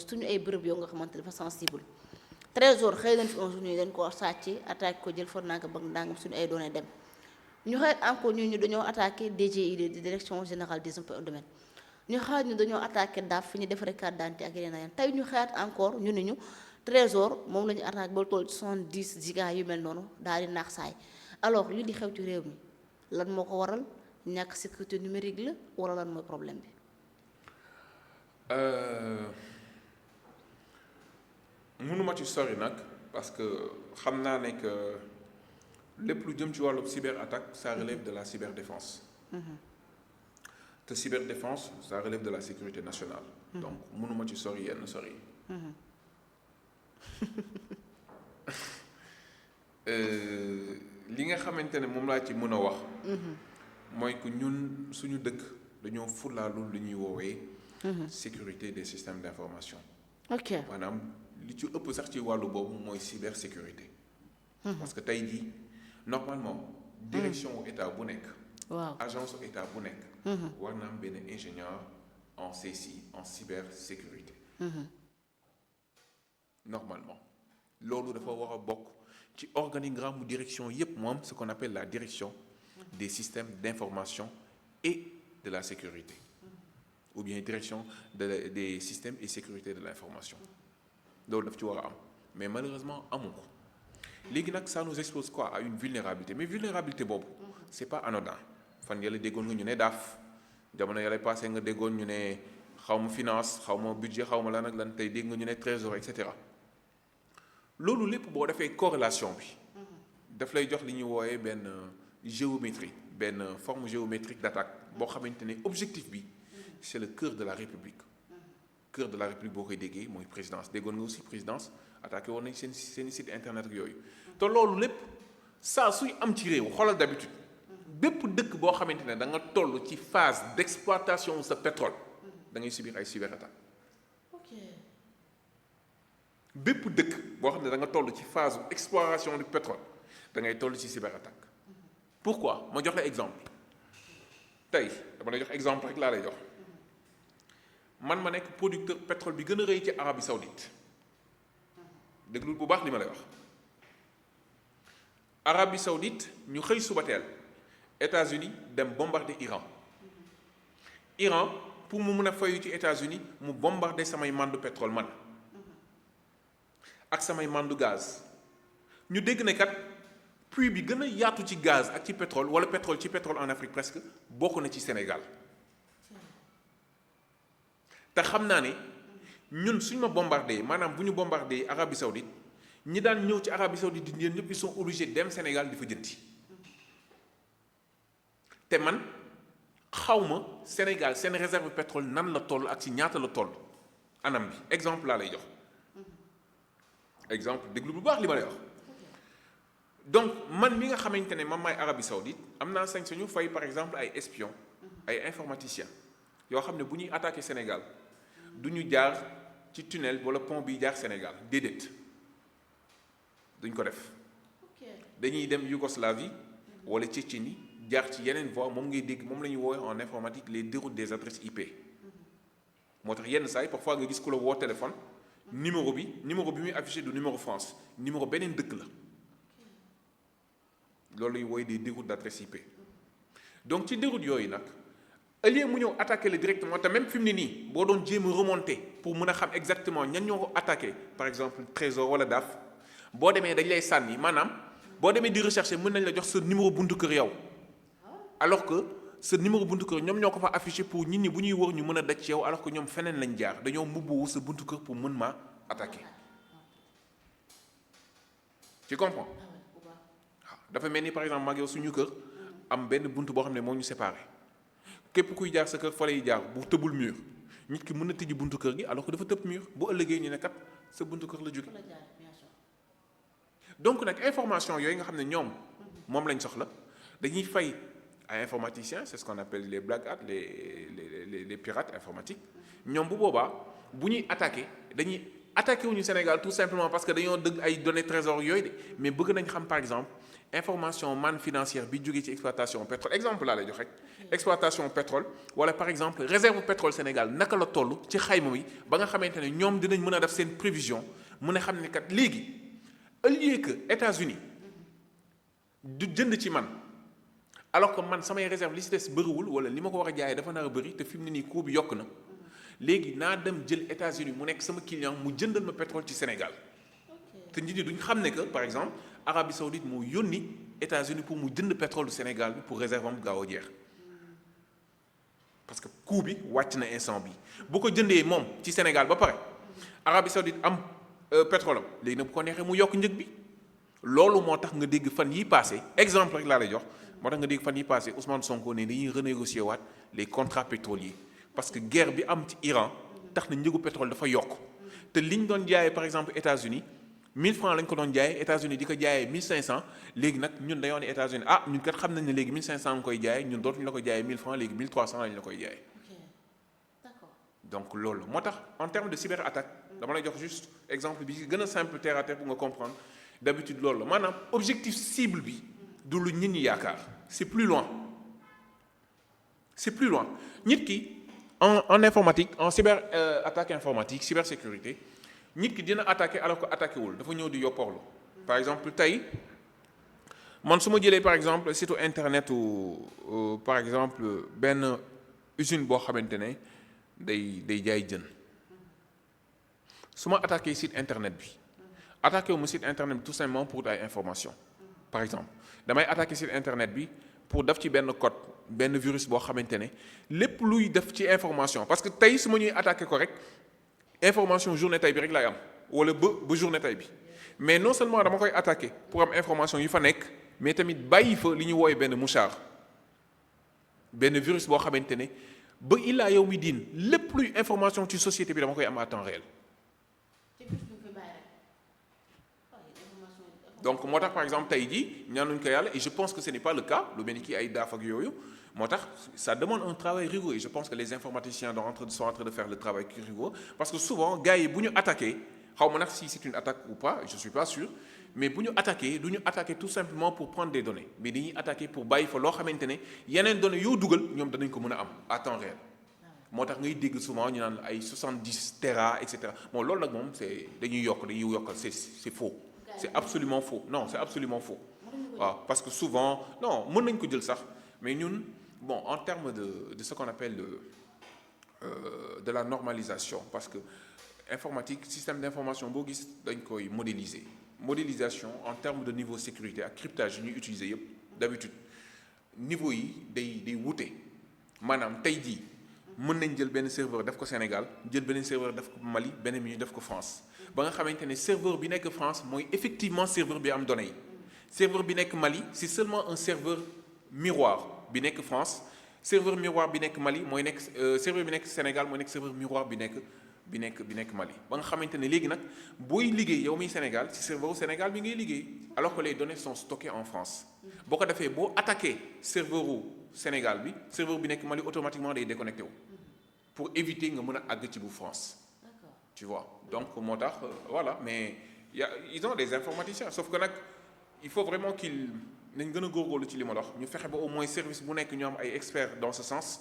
suñu ay bërëb yoo nga xamante dafa sensible trésor xëy nañ fi un jour ñu dañ koo sàcc attaqué ko jël for nanga ba ndangam suñu ay données dem ñu xëy encore ñu dañoo attaqué DGID di direction générale des impôts et domaines ñu xaar ñu dañoo attaqué DAF fi ñu defaree carte d'identité ak yeneen tey ñu xayaat encore ñu ne ñu trésor moom la ñu attaqué ba toll 70 giga yu mel noonu daal di naax saay alors li di xew ci réew mi lan moo ko waral ñàkk sécurité numérique la wala lan mooy problème bi. mënuma ci sori nag parce que xam naa ne que lépp lu jëm ci wàllu cyberattaque ça relève de la cyberdéfense. te cyberdéfense ça relève de la sécurité nationale. donc mënuma ci sori yenn sori. li nga xamante ne moom laa ci mën a wax. mooy que ñun suñu dëkk dañoo fulaalul lu ñuy woowee. sécurité des systèmes d'information. ok maanaam li ci ëpp sax ci wàllu boobu mooy cybersécurité. parce que tey jii normalement. direction wu état bu nekk. waaw agence wu état bu nekk. war na am benn ingénieur en CSI en cybersécurité. normalement loolu dafa war a bokk ci organigramme mu direction yépp moom ce qu'on appelle la direction des systèmes d'information et de la sécurité. ou bien direction des systèmes et sécurité de l'information loolu daf ci war a am mais malheureusement amu ko léegi nag ça nous expose quoi à une vulnérabilité mais vulnérabilité boobu c'est pas anodin fan yàlla déggoon nga ñu ne daaf jamono yàlla passé nga déggoon ñu ne xaw ma finance xaw ma budget xaw ma lan ak lan tey dégg nga ñu ne trésor et cetera loolu lépp boo defee corrélation bi daf lay jox li ñuy wooyee benn géométrie benn forme géométrique d'attaque boo xamante ne objectif bi c'est le cœur de la République. Cœur de la République boo koy déggee mooy présidence déggoon nga aussi présidence attaqué woon nañ seen site internet ak yooyu te loolu lépp saa suy am ci réew xoolal d'habitude bépp dëkk boo xamante ne da nga toll ci phase d'exploitation sa pétrole da ngay subir ay cyberattaques. ok bépp dëkk boo xam ne da nga toll ci phase exploration du pétrole da ngay toll ci cyberattaque. pourquoi ma jox la exemple tey dama lay jox exemple rek laa lay jox. man ma nekk producteur pétrole bi gën a rëy ci Arabie Saoudite déglul bu baax li ma lay wax Arabie Saoudite ñu xëy suba teel États-Unis dem bombarder Iran pour mu mun a fayu ci États-Unis mu bombarder samay mandu pétrole man ak samay mandu gaz ñu dégg ne kat puits bi gën a yaatu ci gaz ak ci pétrole wala pétrole ci pétrole en Afrique presque bokk na ci Sénégal. te xam naa ne ñun suñ ma bombardé maanaam bu ñu bombardé Arabie Saoudite ñi daan ñëw ci Arabie Saoudite di ñëpp ils sont obligés dem Sénégal di fa jënti te man xawma Sénégal seen réserve pétrole nan la toll ak ci ñaata la toll anam bi exemple laa lay jox exemple déglu bu baax li ma lay wax donc man mi nga xamante ne man maay Arabie Saoudite am naa sañ-sañu fay par exemple ay espions ay informaticiens yoo xam ne bu ñuy attaquer Sénégal du ñu jaar ci tunnel wala pont bi jaar Sénégal déedéet duñ ko def dañuy dem Yougoslavie wala Tchétchénie jaar ci yeneen voie moom ngay dégg moom la ñuy woowee en informatique les déroutes des adresses IP moo tax yenn saa yi parfois nga gis ku la woo téléphone numéro bi muy affiché du numéro France numéro beneen dëkk la loolu la ñuy woowee des déroutes d'adresse IP donc ci déroutes yooyu nag au lieu mu ñëw attaquer le directement te même fi mu ne nii boo doon jéem a remonter pour mun a xam exactement ñan ñoo ko attaqué par exemple Trésor wala DAF boo demee dañ lay sànni maanaam boo demee di rechercher mën nañ la jox sa numéro buntu kër yow alors que sa numéro buntu kër ñoom ñoo ko fa affiché pour nit ñi bu ñuy wër ñu mën a daj ci yow alors que ñoom feneen lañ jaar dañoo mubbuwu sa buntu kër pour mën maa attaquer tu comprends waaw dafa mel ni par exemple mag yow suñu kër am benn buntu boo xam ne moo ñu séparé. képp kuy jaar sa kër fa lay jaar bu tëbul mur nit ki mën na tëji buntu kër gi alors que dafa tëb mur bu ëllëgee ñu ne kat sa buntu kër la jóge donc nag information yooyu nga xam ne ñoom moom lañ soxla dañuy fay ay informaticiens c'est ce qu'on appelle les black hats les pirates informatiques ñoom bu boobaa bu ñuy attaquer dañuy attaqué wuñu Sénégal tout simplement parce que dañoo dëgg ay données trésor yooyu de mais bëgg nañ xam par exemple information manne financière bi jógee ci exploitation pétrole exemple laa lay jox rek exploitation pétrole wala par exemple réserve pétrole Sénégal naka la toll ci xayma bi ba nga xamante ne ñoom dinañ mën a def seen prévision mën a xam ne kat léegi au lieu que États-Unis du jënd ci man alors que man samay réserve li si des bëriwul wala li ma ko war a jaayee dafa nar a bëri te fi mu ne nii coût bi yokk na léegi naa dem jël États-Unis mu nekk sama client mu jëndal ma pétrole ci Sénégal te nit ñi duñ xam ne que par exemple Arabie Saoudite moo yónni États-Unis pour mu jënd pétrole du Sénégal bi pour réserve am gaaw a jeex parce que coût bi wàcc na instant bi bu ko jëndee moom ci Sénégal ba pare Arabie Saoudite am pétrole am léegi nag bu ko neexee mu yokk njëg bi loolu moo tax nga dégg fan yi passé exemple rek laa lay jox moo tax nga dégg fan yi passé Ousmane Sonko ne dañuy renégocier waat les contrats pétroliers parce que guerre bi am ci Iran tax na njëgu pétrole dafa yokk te liñ doon jaayee par exemple États-Unis 1000 francs lañ ko doon jaayee États-Unis di ko jaayee 1500 léegi nag ñun dañoo ne États-Unis ah ñun kat xam nañ ne léegi 1500 nga koy jaayee ñun dootuñu la ko jaayee 1000 francs léegi 1300 lañ la koy jaayee. D'accord. donc loolu moo tax en termes de cyberattaque dama lay jox juste exemple bi gën a simple terre à terre pour nga comprendre d'habitude loolu la maanaam objectif cible bi du lu nit ñi yaakaar c'est plus loin nit ki en informatique en cyber attaque informatique cybersécurité nit ki dina attaquer alors que attaqué wul dafa ñëw di yopporlu par exemple tey man su ma jëlee par exemple site internet ou par exemple benn usine boo xamante ne day jaay jën su ma attaqué site internet bi attaqué wu ma site internet bi tout simplement pour ay information par exemple damay attaqué site internet bi pour def ci benn code benn virus boo xamante ne lépp luy def ci information parce que tey su ma ñuy attaqué ko rek information journée tey bi rek laay am wala ba journée tey bi mais non seulement dama koy attaqué pour am information yi fa nekk mais tamit bàyyi fa li ñu wooye benn mouchard benn virus boo xamante ne ba illaa yow mi diin lépp luy information ci société bi dama koy am à temps réel. donc moo tax par exemple tey jii ñaanuñ ko yàlla et je pense que ce n'est pas le cas lu mel ni kii ay daaf ak yooyu moo tax ça demande un travail rigoureux et je pense que les informaticiens sont en train de faire le travail rigoureux parce que souvent gars yi bu ñu attaqué xaw ma nag si c'est une attaque ou pas je suis pas sûr mais bu ñu attaqué du ñu attaqué tout simplement pour prendre des données mais dañuy attaqué pour bàyyi fa loo xamante ne yeneen données yoo dugal ñoom danañ ko mën a am à temps réel moo tax ngay dégg souvent ñu naan ay 70 téra et cetera bon loolu nag moom c'est dañuy yokkal c'est faux. C'est absolument faux non c'est absolument faux waaw parce que souvent non mën nañ ko jël sax mais ñun bon en termes de ce qu'on appelle de la normalisation parce que informatique système d'information boo gis dañ koy modélisation en termes de niveau sécurité ak cryptage yi ñuy utiliser yépp d'habitude niveau yi day wute maanaam tey jii mën nañ jël benn serveur def ko Sénégal jël beneen serveur def ko Mali beneen bi ñu def ko France ba nga xamante ne serveur bi nekk France mooy effectivement serveur bi am données yi serveur bi nekk Mali c'est seulement un serveur miroir bi nekk France serveur miroir bi nekk Mali mooy nekk serveur bi nekk Sénégal mooy nekk serveur miroir bi nekk Mali ba nga xamante ne léegi nag booy liggéey yow miy Sénégal ci serveur Sénégal bi ngay liggéey alors que les données sont stockées en France boo ko defee boo attaqué serveur Sénégal bi serveur bi nekk Mali automatiquement day déconnecté wu pour éviter nga mën a àgg ci bu France. D'accord. Tu vois donc moo tax voilà mais ils ont des informaticiens sauf que nag il faut vraiment qu'ils nañ gën a góorgóorlu ci li ma wax ñu fexe ba au moins service bu nekk ñu am ay experts dans ce sens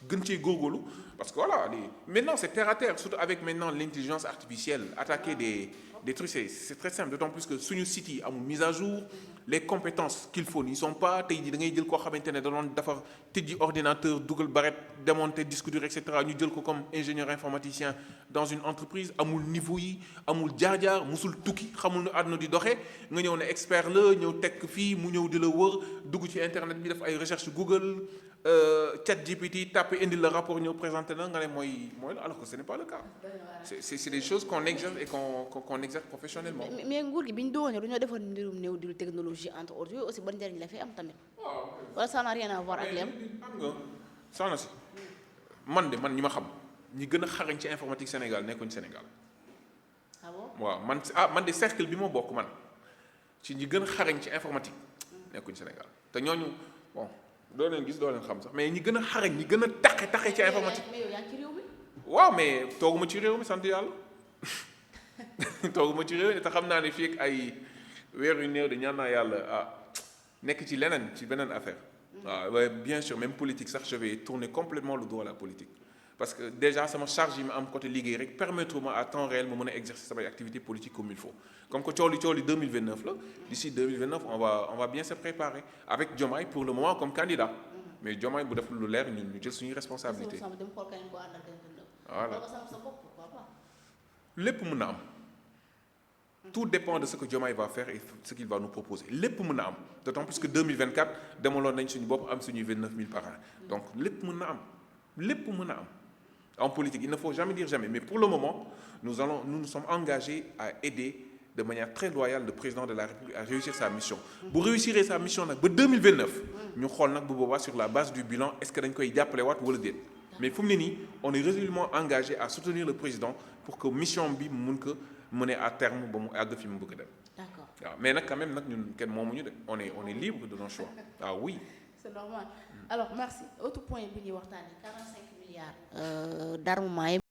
gën cee góorgóorlu parce que voilà maintenant c'est terre à terre surtout avec maintenant l'intelligence artificielle attaquer des trucs c'est très simple d'autant plus que suñu site yi amul mise à jour les compétences qu'il faut n'y sont pas tey jii da ngay jël koo xamante ne da doon defar tëjji ordinateur dugal barrette démonter disque dur et cetera ñu jël ko comme ingénieur informaticien dans une entreprise amul niveau yi amul jaar-jaar musul tukki xamul nu àdduna di doxee nga ñëw ne expert la ñëw tekk fii mu ñëw di la wër dugg ci internet bi def ay recherche Google ChatGPT tapé indi le rapport ñëw présenté na nga ne mooy la alors que ce n'est pas le cas c'est des choses qu'on exerce et qu'on exerce professionnellement. mais nguur gi bi ñu doon dañoo defoon mbirum néew di technologie entre autres yooyu aussi ban njëriñ la fi am tamit. wala ça n'a rien à voir ak lem. xam nga soxna si man ñi ma xam ñi gën a xarañ ci informatique Sénégal nekkuñ Sénégal. ah bon waaw man de cercle bi ma bokk man ci ñi gën a xarañ ci informatique nekkuñ Sénégal te ñooñu bon. doo leen gis doo leen xam sax mais ñi gën a xarañ ñi gën a taxe ci informatique. mais yow yaa ngi ci réew mi. waaw mais tooguma ci réew mi sant yàlla tooguma ci réew mi te xam naa ne fii ak ay weer yu néew de ñaan naa yàlla nekk ci leneen ci beneen affaire. waaw waaye bien sûr même politique sax je vais tourner complètement le dos à la politique. parce que déjà sama charge yi ma am côté liggéey rek permettre ma à temps réel ma mën a exercer samay activité politique comme il faut comme que coow li 2029 la. d'ici 2029 on va bien se préparer avec Diomaye pour le moment comme candidat. mais Diomaye bu def lu leer ñu jël suñuy responsabilité. voilà lépp mën na am. tout dépend de ce que Diomaye va faire et ce qu'il va nous proposer lépp mën na am d'autant plus que 2024 demaloon nañ suñu bopp am suñuy 29 000 par an donc lépp mën na am lépp mën na am. En politique, il ne faut jamais dire jamais. Mais pour le moment, nous nous sommes engagés à aider de manière très loyale le président de la République à réussir sa mission. Pour réussir sa mission, en 2029, nous allons sur la base du bilan, est-ce que nous allons appeler ou le mais on est résolument engagé à soutenir le président pour que la mission bi mener à terme. D'accord. Mais quand même, on est libre de nos choix. Ah oui. C'est normal. Alors, merci. Autre point, 45 milliards d'armement.